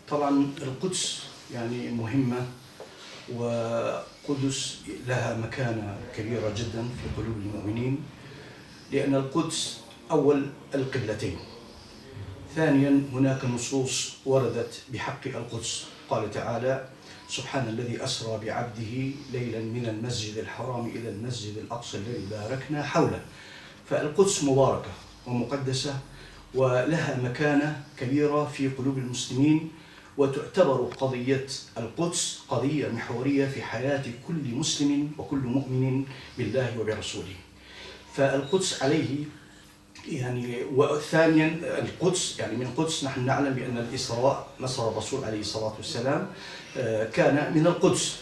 طبعا القدس يعني مهمة، وقدس لها مكانة كبيرة جدا في قلوب المؤمنين، لأن القدس أول القبلتين. ثانيا هناك نصوص وردت بحق القدس، قال تعالى: سبحان الذي أسرى بعبده ليلا من المسجد الحرام إلى المسجد الأقصى الذي باركنا حوله. فالقدس مباركة ومقدسة ولها مكانة كبيرة في قلوب المسلمين، وتعتبر قضية القدس قضية محورية في حياة كل مسلم وكل مؤمن بالله وبرسوله. فالقدس عليه يعني، وثانيا القدس يعني من القدس نحن نعلم بأن الإسراء مسرى الرسول عليه الصلاة والسلام كان من القدس.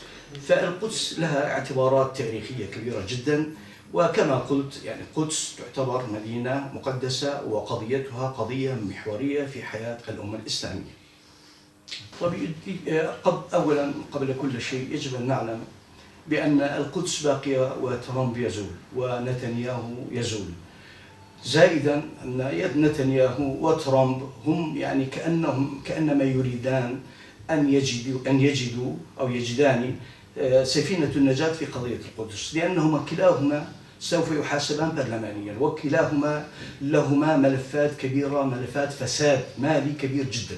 فالقدس لها اعتبارات تاريخية كبيرة جدا، وكما قلت يعني القدس تعتبر مدينة مقدسة وقضيتها قضية محورية في حياة الأمة الإسلامية. أولا قبل كل شيء يجب أن نعلم بأن القدس باقية وترامب يزول ونتنياهو يزول. زائدا أن نتنياهو وترامب هم يعني كأنما يريدان أن يجدوا أو يجدان سفينة النجاة في قضية القدس، لأنهما كلاهما سوف يحاسبان برلمانيا، وكلاهما لهما ملفات كبيرة، ملفات فساد مالي كبير جدا.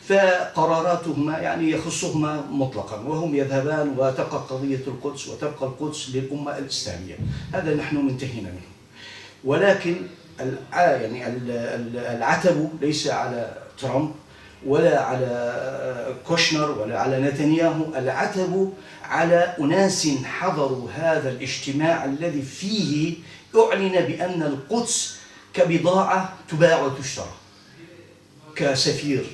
فقراراتهما يعني يخصهما مطلقا، وهم يذهبان وتبقى قضية القدس وتبقى القدس للأمة الإسلامية. هذا نحن منتهينا منه. ولكن يعني العتب ليس على ترامب ولا على كوشنر ولا على نتنياهو، العتب على أناس حضروا هذا الاجتماع الذي فيه أعلن بأن القدس كبضاعة تباع وتشترى، كسفير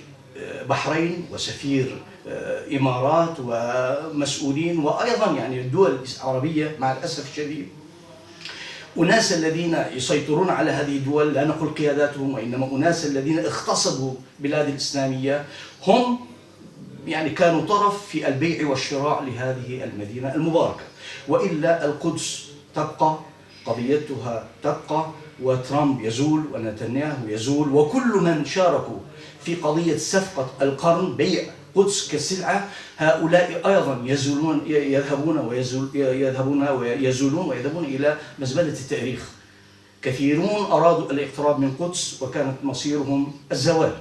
بحرين وسفير إمارات ومسؤولين، وأيضا يعني الدول العربية مع الأسف الشديد. أناس الذين يسيطرون على هذه الدول، لا نقول قياداتهم وإنما أناس الذين اغتصبوا بلاد الإسلامية، هم يعني كانوا طرف في البيع والشراء لهذه المدينة المباركة. وإلا القدس تبقى، قضيتها تبقى، وترامب يزول ونتنياهو يزول، وكل من شاركوا في قضية صفقة القرن، بيع قدس كسلعة، هؤلاء أيضا يذهبون ويذهبون إلى مزبلة التاريخ. كثيرون أرادوا الاقتراب من قدس وكانت مصيرهم الزوال.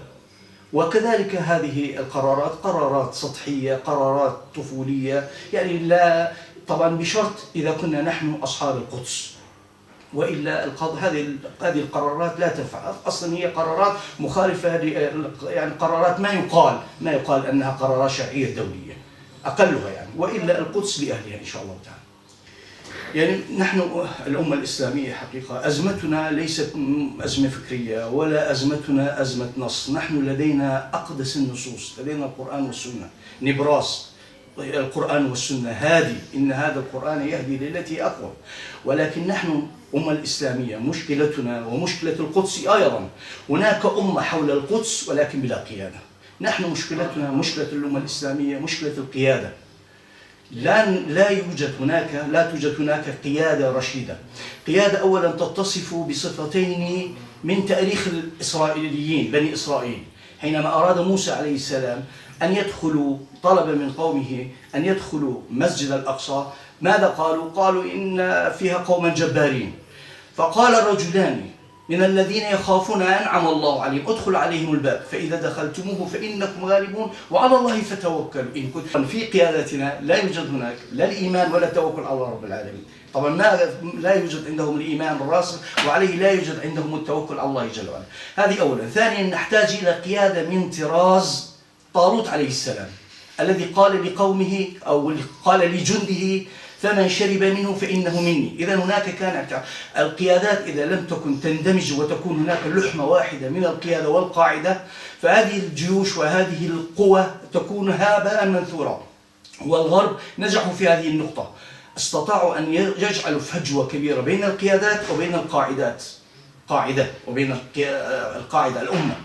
وكذلك هذه القرارات قرارات سطحية، قرارات طفولية، يعني لا طبعا بشرط إذا كنا نحن أصحاب القدس، وإلا هذه القرارات لا تنفع. أصلا هي قرارات مخالفة، يعني قرارات ما يقال أنها قرارات شرعية دولية أقلها يعني، وإلا القدس لأهلها إن شاء الله تعالى. يعني نحن الأمة الإسلامية حقيقة أزمتنا ليست أزمة فكرية ولا أزمتنا أزمة نص. نحن لدينا أقدس النصوص، لدينا القرآن والسنة، نبراس القرآن والسنة هادي، إن هذا القرآن يهدي للتي أقوم. ولكن نحن أمة الإسلامية مشكلتنا ومشكلة القدس أيضا، هناك أمة حول القدس ولكن بلا قيادة. نحن مشكلتنا مشكلة الأمة الإسلامية مشكلة القيادة. لا توجد هناك قيادة رشيدة. قيادة أولا تتصف بصفتين من تاريخ الإسرائيليين، بني إسرائيل، حينما أراد موسى عليه السلام أن يدخلوا، طلب من قومه أن يدخلوا مسجد الأقصى، ماذا قالوا؟ قالوا إن فيها قوما جبارين. فقال رجلان من الذين يخافون أنعم الله عليهم ادخلوا عليهم الباب فإذا دخلتموه فإنكم غالبون وعلى الله فتوكلوا إن كنتم. في قيادتنا لا يوجد هناك لا الإيمان ولا التوكل على الله رب العالمين. طبعا لا يوجد عندهم الإيمان الراسخ، وعليه لا يوجد عندهم التوكل على الله جل وعلا. هذه أولا. ثانيا نحتاج إلى قيادة من طراز طالوت عليه السلام، الذي قال لقومه أو قال لجنده: فمن شرب منه فإنه مني. إذا هناك كان القيادات إذا لم تكن تندمج وتكون هناك لحمة واحدة من القيادة والقاعدة، فهذه الجيوش وهذه القوى تكون هباء منثورا. والغرب نجحوا في هذه النقطة، استطاعوا أن يجعلوا فجوة كبيرة بين القيادات وبين القاعدات، وبين القاعدة الأمة.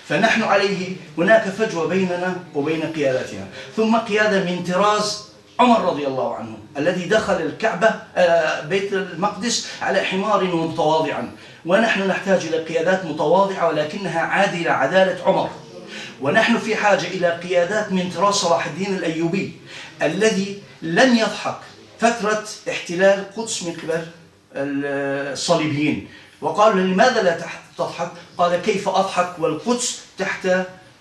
فنحن عليه هناك فجوة بيننا وبين قياداتنا. ثم قيادة من طراز عمر رضي الله عنه، الذي دخل الكعبة بيت المقدس على حمار ومتواضعا. ونحن نحتاج إلى قيادات متواضعة ولكنها عادلة، عدالة عمر. ونحن في حاجة إلى قيادات من طراز صلاح الدين الأيوبي الذي لم يضحك فترة احتلال القدس من قبل الصليبيين، وقالوا لماذا لا تضحك؟ قال كيف أضحك والقدس تحت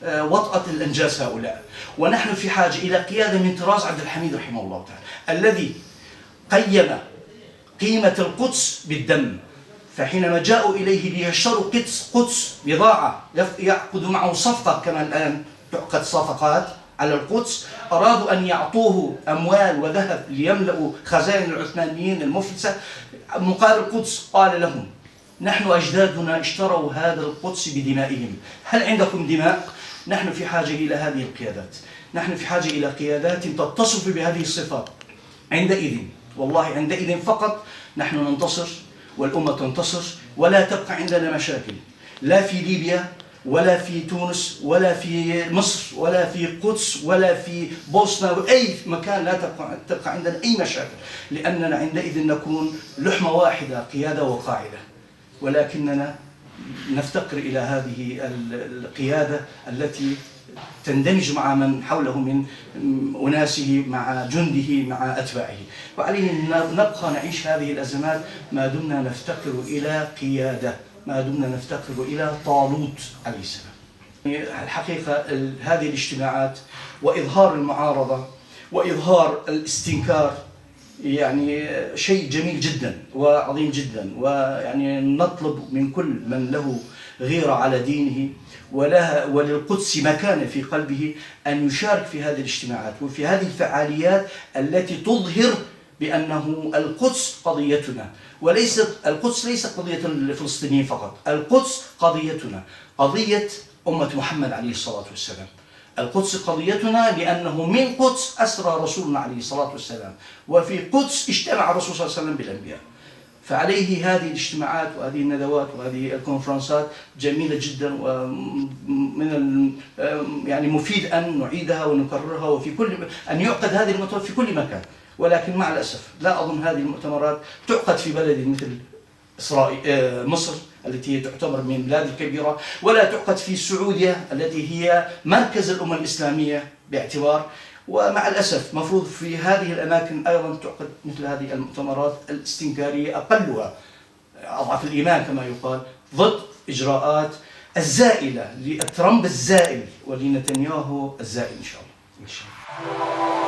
وطأة الأنجاس هؤلاء. ونحن في حاجة إلى قيادة من طراز عبد الحميد رحمه الله تعالى الذي قيم قيمة القدس بالدم، فحينما جاءوا إليه ليشتروا قدس بضاعة يعقد معه صفقة كما الآن تعقد صفقات على القدس، أرادوا أن يعطوه أموال وذهب ليملأوا خزائن العثمانيين المفلسة مقابل القدس. قال لهم نحن أجدادنا اشتروا هذا القدس بدمائهم، هل عندكم دماء؟ نحن في حاجة إلى هذه القيادات، نحن في حاجة إلى قيادات تتصف بهذه الصفات. عندئذ والله عندئذ فقط نحن ننتصر والأمة تنتصر، ولا تبقى عندنا مشاكل لا في ليبيا ولا في تونس ولا في مصر ولا في القدس ولا في بوسنا وأي مكان، لا تبقى عندنا أي مشاكل، لأننا عندئذ نكون لحمة واحدة قيادة وقاعدة. ولكننا نفتقر إلى هذه القيادة التي تندمج مع من حوله من أناسه مع جنده مع أتباعه، وعليه نبقى نعيش هذه الأزمات ما دمنا نفتقر إلى قيادة، ما دمنا نفتقر إلى طالوت عليه السلام. الحقيقة هذه الاجتماعات وإظهار المعارضة وإظهار الاستنكار يعني شيء جميل جدا وعظيم جدا، ويعني نطلب من كل من له غيرة على دينه وللقدس مكانة في قلبه أن يشارك في هذه الاجتماعات وفي هذه الفعاليات التي تظهر بأنه القدس قضيتنا، القدس ليست قضية الفلسطينيين فقط، القدس قضيتنا، قضية أمة محمد عليه الصلاة والسلام. القدس قضيتنا لأنه من قدس أسرى رسولنا عليه الصلاة والسلام، وفي قدس اجتمع الرسول صلى الله عليه وسلم بالأنبياء. فعليه هذه الاجتماعات وهذه الندوات وهذه الكونفرنسات جميلة جدا، ومن يعني مفيد أن نعيدها ونكررها وفي كل أن يعقد هذه المؤتمرات في كل مكان. ولكن مع الأسف لا أظن هذه المؤتمرات تعقد في بلد مثل مصر التي تعتبر من البلاد الكبيرة، ولا تعقد في السعودية التي هي مركز الأمة الإسلامية باعتبار. ومع الأسف مفروض في هذه الأماكن أيضا تعقد مثل هذه المؤتمرات الاستنكارية أقلها أضعف الإيمان كما يقال ضد إجراءات الزائلة لترامب الزائل ولنتنياهو الزائل إن شاء الله.